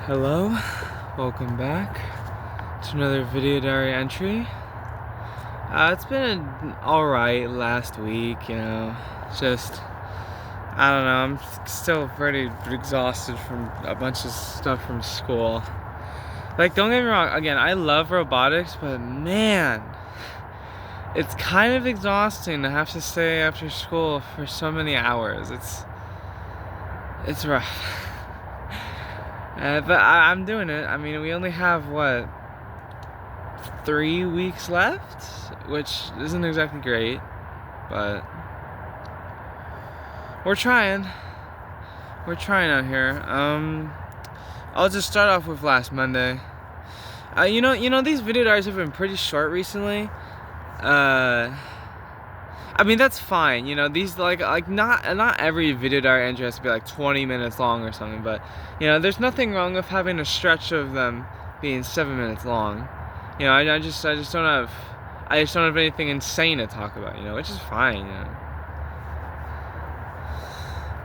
Hello, welcome back to another video diary entry. It's been alright last week, just, I don't know, I'm still pretty exhausted from a bunch of stuff from school. Like, don't get me wrong, again, I love robotics, but man, it's kind of exhausting to have to stay after school for so many hours. It's rough. But I'm doing it. I mean, we only have, 3 weeks left? Which isn't exactly great, but we're trying. We're trying out here. I'll just start off with last Monday. These video diaries have been pretty short recently. I mean, that's fine, these not every video diary entry has to be like 20 minutes long or something, but there's nothing wrong with having a stretch of them being 7 minutes long. I just don't have anything insane to talk about, which is fine,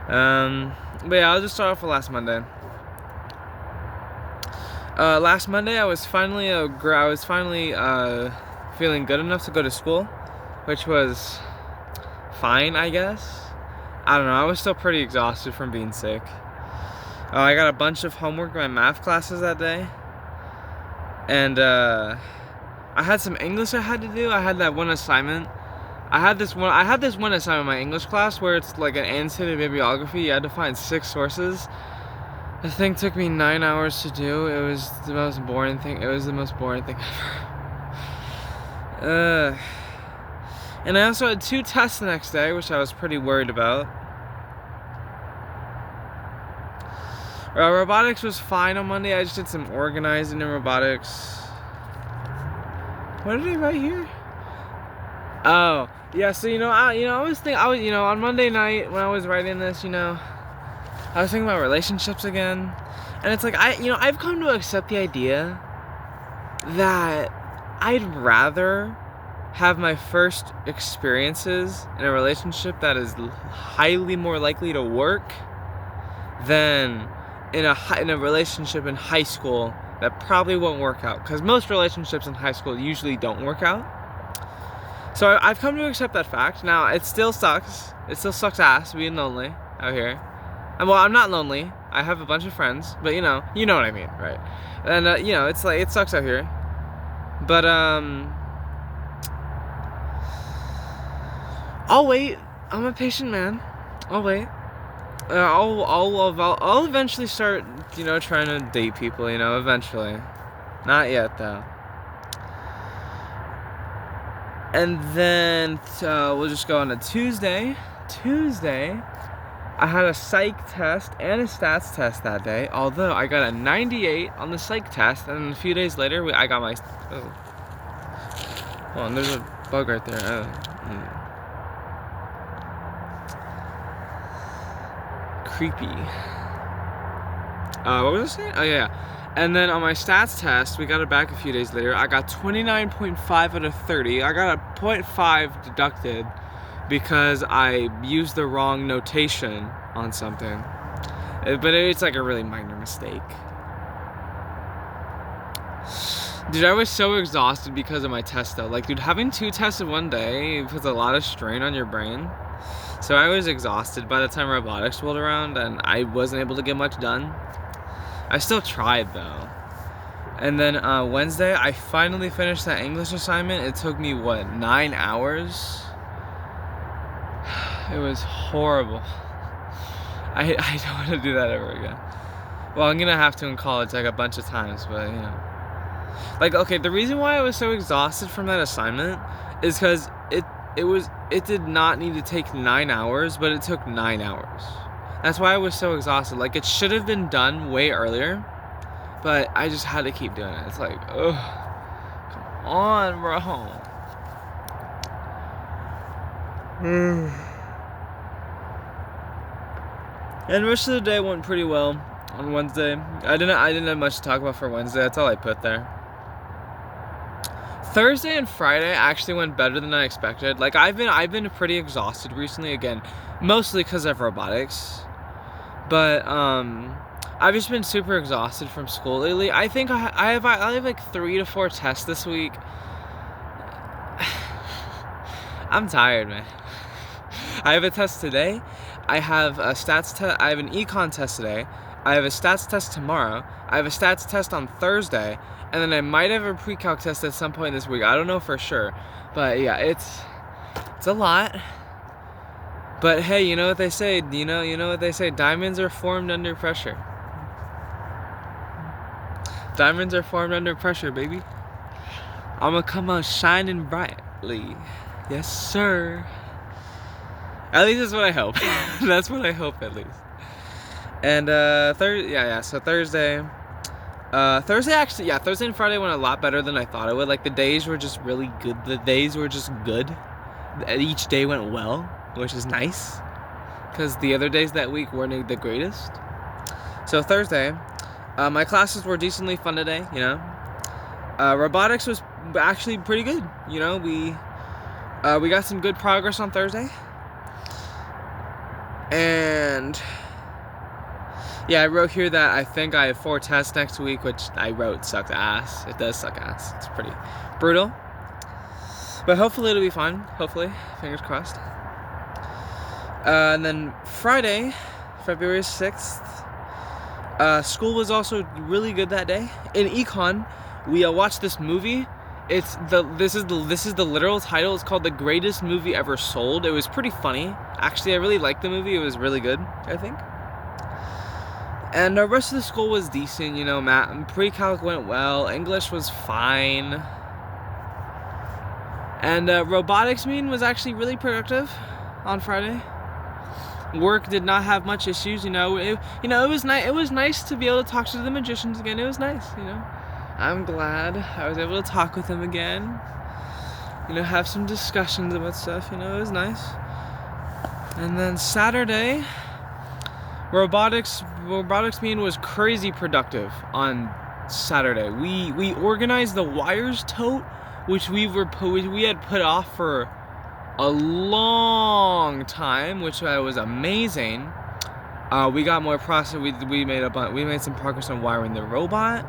But yeah, I'll just start off with last Monday. Last Monday I was finally feeling good enough to go to school, which was fine, I guess. I don't know, I was still pretty exhausted from being sick. I got a bunch of homework in my math classes that day, and I had some English I had to do. I had that one assignment. I had this one assignment in my English class where it's like an annotated bibliography. You had to find 6 sources. The thing took me 9 hours to do. It was the most boring thing. It was the most boring thing ever. And I also had 2 tests the next day, which I was pretty worried about. Robotics was fine on Monday. I just did some organizing in robotics. What did I write here? Oh, yeah. So on Monday night when I was writing this, I was thinking about relationships again, and it's like I've come to accept the idea that I'd rather have my first experiences in a relationship that is highly more likely to work than in a relationship in high school that probably won't work out, because most relationships in high school usually don't work out. So I've come to accept that fact. Now, it still sucks. It still sucks ass being lonely out here. And well, I'm not lonely. I have a bunch of friends, but you know what I mean, right? And it's like it sucks out here. But I'll wait. I'm a patient man. I'll wait. I'll eventually start, trying to date people, eventually. Not yet, though. And then we'll just go on to Tuesday. I had a psych test and a stats test that day, although I got a 98 on the psych test, and a few days later I got my... Oh, and there's a bug right there. Creepy. What was I saying? Oh yeah. And then on my stats test, we got it back a few days later. I got 29.5 out of 30. I got a 0.5 deducted because I used the wrong notation on something. But it's like a really minor mistake. Dude, I was so exhausted because of my test though. Like, dude, having 2 tests in one day puts a lot of strain on your brain. So I was exhausted by the time robotics rolled around, and I wasn't able to get much done. I still tried though. And then Wednesday, I finally finished that English assignment. It took me 9 hours? It was horrible. I don't want to do that ever again. Well, I'm gonna have to in college like a bunch of times, but Like, okay, the reason why I was so exhausted from that assignment is because it did not need to take 9 hours, but it took 9 hours. That's why I was so exhausted. Like, it should have been done way earlier, but I just had to keep doing it. It's like, ugh, come on, bro. And the rest of the day went pretty well on Wednesday. I didn't have much to talk about for Wednesday. That's all I put there. Thursday and Friday actually went better than I expected. Like, I've been pretty exhausted recently, again, mostly because of robotics. But I've just been super exhausted from school lately. I think I have like 3 to 4 tests this week. I'm tired, man. I have a test today. I have a stats test. I have an econ test today. I have a stats test tomorrow. I have a stats test on Thursday, and then I might have a pre-calc test at some point this week. I don't know for sure, but yeah, it's a lot. But hey, you know what they say? You know what they say? Diamonds are formed under pressure. Diamonds are formed under pressure, baby. I'ma come out shining brightly. Yes, sir. At least that's what I hope. That's what I hope, at least. And so Thursday. Thursday and Friday went a lot better than I thought it would. Like, the days were just really good. The days were just good. Each day went well, which is nice, because the other days that week weren't the greatest. So Thursday, my classes were decently fun today, you know. Robotics was actually pretty good, you know. We got some good progress on Thursday. And yeah, I wrote here that I think I have 4 tests next week, which I wrote sucks ass. It does suck ass. It's pretty brutal. But hopefully it'll be fun. Hopefully. Fingers crossed. And then Friday, February 6th, school was also really good that day. In econ, we watched this movie. This is the literal title. It's called The Greatest Movie Ever Sold. It was pretty funny. Actually, I really liked the movie. It was really good, I think. And the rest of the school was decent, you know. Math, pre-calc went well. English was fine. And robotics meeting was actually really productive on Friday. Work did not have much issues, you know. It was nice. It was nice to be able to talk to the magicians again. It was nice, you know. I'm glad I was able to talk with them again. You know, have some discussions about stuff. You know, it was nice. And then Saturday, robotics meeting was crazy productive on Saturday. We organized the wires tote, which we had put off for a long time, which was amazing. We got more process. We made some progress on wiring the robot.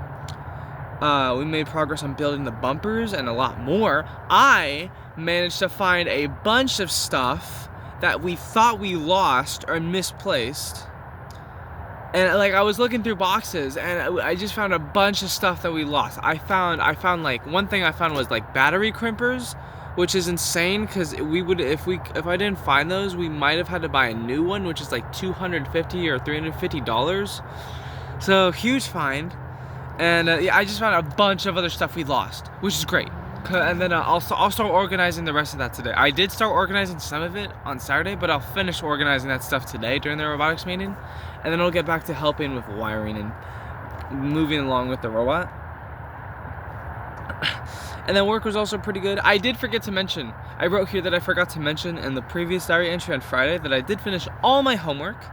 We made progress on building the bumpers and a lot more. I managed to find a bunch of stuff that we thought we lost or misplaced. And like, I was looking through boxes and I just found a bunch of stuff that we lost. I found like, one thing I found was like battery crimpers, which is insane, because if I didn't find those, we might have had to buy a new one, which is like $250 or $350. So huge find. And yeah, I just found a bunch of other stuff we lost, which is great. And then I'll start organizing the rest of that today. I did start organizing some of it on Saturday, but I'll finish organizing that stuff today during the robotics meeting, and then I'll get back to helping with wiring and moving along with the robot. And then work was also pretty good. I did forget to mention, I wrote here that I forgot to mention in the previous diary entry on Friday that I did finish all my homework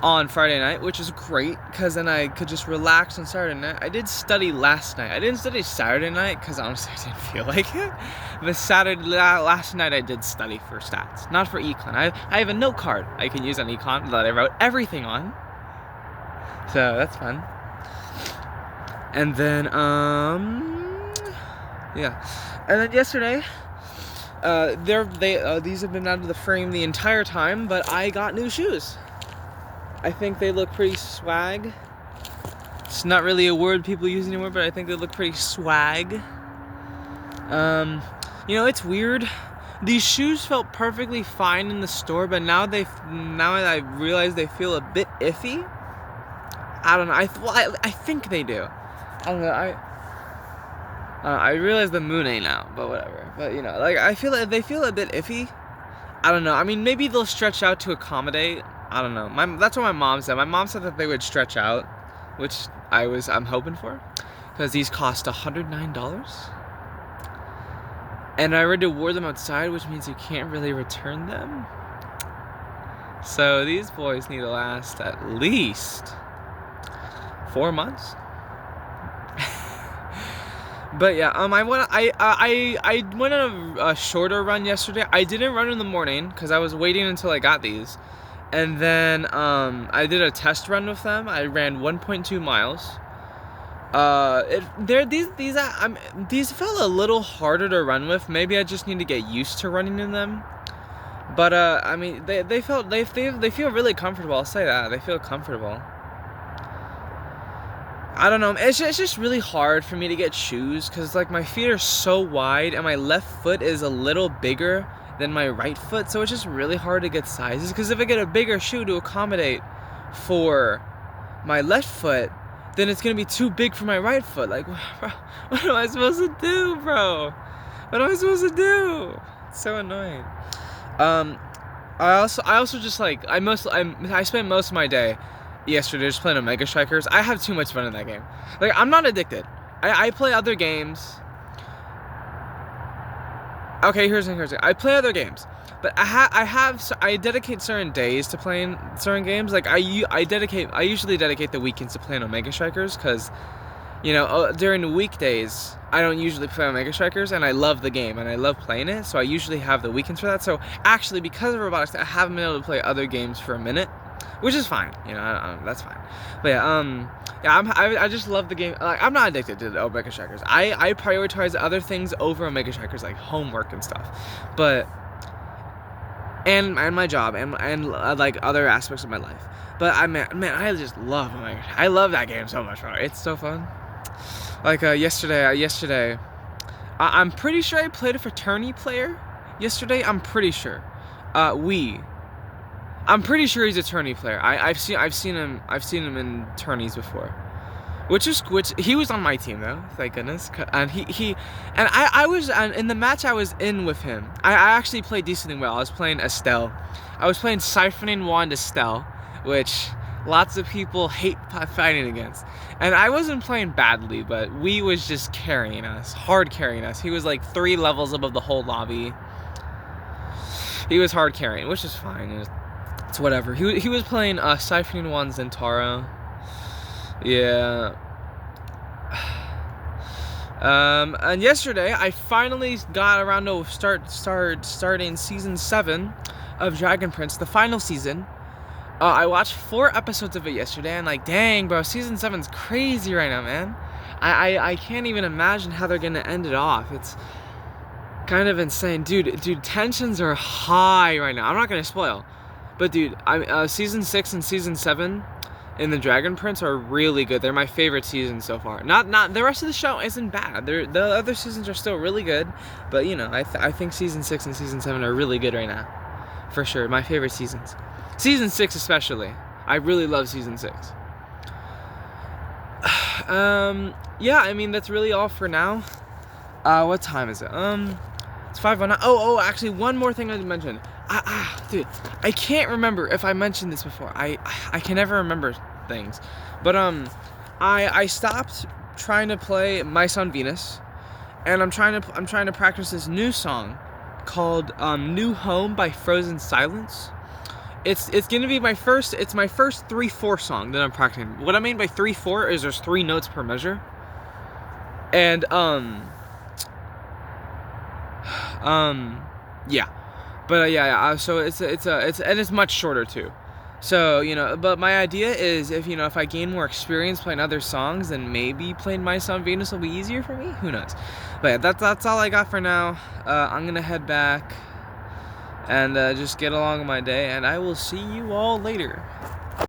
on Friday night, which is great, because then I could just relax on Saturday night. I did study last night. I didn't study Saturday night because honestly I didn't feel like it. But last night I did study for stats, not for econ. I have a note card I can use on econ that I wrote everything on, so that's fun. And then yeah, and then yesterday, these have been out of the frame the entire time, but I got new shoes. I think they look pretty swag. It's not really a word people use anymore, but I think they look pretty swag. You know, it's weird. These shoes felt perfectly fine in the store, but now I realize they feel a bit iffy. I don't know. I think they do. I don't know. I realize the moon ain't out, but whatever. But you know, like, I feel like they feel a bit iffy. I don't know. I mean, maybe they'll stretch out to accommodate. I don't know. That's what my mom said. My mom said that they would stretch out, which I'm hoping for, because these cost $109. And I already wore them outside, which means you can't really return them. So these boys need to last at least 4 months. But yeah, I went on a shorter run yesterday. I didn't run in the morning because I was waiting until I got these, And then I did a test run with them. I ran 1.2 miles. These felt a little harder to run with. Maybe I just need to get used to running in them. But I mean, they feel really comfortable. I'll say that they feel comfortable. I don't know. It's just really hard for me to get shoes because like my feet are so wide and my left foot is a little bigger than my right foot, so it's just really hard to get sizes. Because if I get a bigger shoe to accommodate for my left foot, then it's gonna be too big for my right foot. Like, bro, what am I supposed to do, bro? What am I supposed to do? It's so annoying. I also just like I spent most of my day yesterday just playing Omega Strikers. I have too much fun in that game. Like, I'm not addicted. I play other games. Okay, here's the thing. I play other games, but I dedicate certain days to playing certain games. Like I usually dedicate the weekends to playing Omega Strikers because, you know, during the weekdays I don't usually play Omega Strikers, and I love the game and I love playing it. So I usually have the weekends for that. So actually, because of robotics, I haven't been able to play other games for a minute, which is fine. You know, that's fine. But yeah, I just love the game. Like, I'm not addicted to the Omega Strikers. I prioritize other things over Omega Strikers, like homework and stuff, but and my job and like other aspects of my life. But I just love Omega. I love that game so much, bro. It's so fun. Like yesterday, I'm pretty sure I played a fraternity player yesterday. I'm pretty sure. I'm pretty sure he's a tourney player. I've seen him in tourneys before, which he was on my team though, thank goodness. And I was in the match I was in with him. I actually played decently well. I was playing Estelle. I was playing Siphoning Wand Estelle, which lots of people hate fighting against. And I wasn't playing badly, but Wee was just hard carrying us. He was like 3 levels above the whole lobby. He was hard carrying, which is fine. It's whatever. He was playing Siphoning Wand Zentaro. Yeah. And yesterday I finally got around to starting season 7 of Dragon Prince, the final season. I watched 4 episodes of it yesterday, and like, dang, bro, season 7's crazy right now, man. I can't even imagine how they're gonna end it off. It's kind of insane, dude. Tensions are high right now. I'm not gonna spoil. But dude, season 6 and season 7 in the Dragon Prince are really good. They're my favorite seasons so far. Not the rest of the show isn't bad. The other seasons are still really good, but you know, I think season 6 and season 7 are really good right now, for sure. My favorite seasons. Season 6 especially. I really love season 6. Yeah, I mean that's really all for now. What time is it? It's 5:09. Oh, actually, one more thing I didn't mention. Dude, I can't remember if I mentioned this before. I can never remember things, but I stopped trying to play My Son Venus, and I'm trying to practice this new song called New Home by Frozen Silence. It's gonna be my first 3/4 song that I'm practicing. What I mean by 3/4 is there's 3 notes per measure, and yeah. But so it's much shorter too. So, you know, but my idea is if I gain more experience playing other songs, then maybe playing My Son Venus will be easier for me. Who knows? But yeah, that's all I got for now. I'm gonna head back and just get along with my day, and I will see you all later.